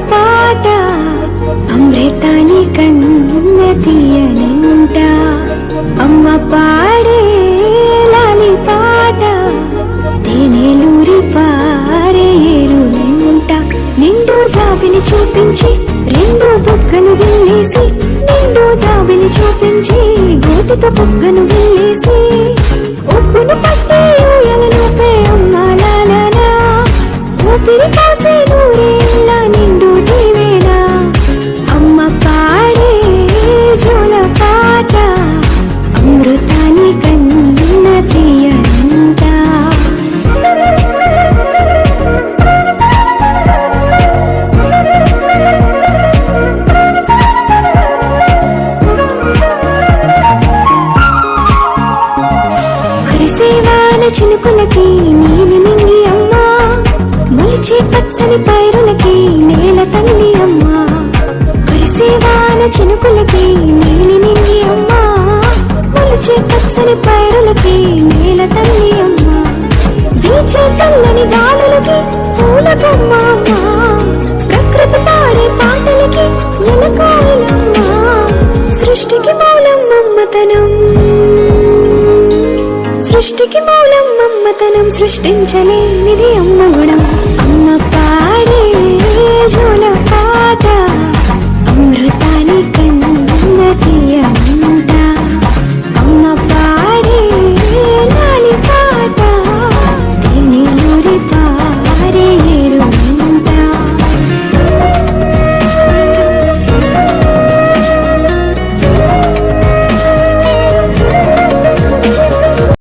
పాట అమృతాని కన్న తీయనంట అమ్మ పాడే లాలి పాట తేనెలూరి పారే ఏరులంట నిండు జాబిని చూపించి రెండు బుగ్గను గిల్లేసి నిండు జాబిని చూపించి గోటితో బుగ్గను గిల్లేసి ఉక్కును పట్టి ఊయలలోపే అమ్మాలాలనా ఊపిరి కాసే నూరేళ్ళ నిండు దీవేనా అమ్మ పాడే జోల పాట అమృతాని కన్న తీయనంట కురిసేవాన చినుకులకి నీలి నింగి అమ్మా మొలిచే పచ్చని పైరులకి నేల తల్లి అమ్మా కురిసేవాన చినుకులకి నీలి నింగి అమ్మా మొలిచే పచ్చని పైరులకి నేల తల్లి అమ్మా వీచే చల్లని గాలులకి పూల బొమ్మ అమ్మా ప్రకృతి పాడే పాటలకి ఎలకోయిలమ్మా సృష్టికి మూలం మమ్మతనం సృష్టికి మూలం మమ్మతనం సృష్టించలేనిది అమ్మ గుణం అమ్మ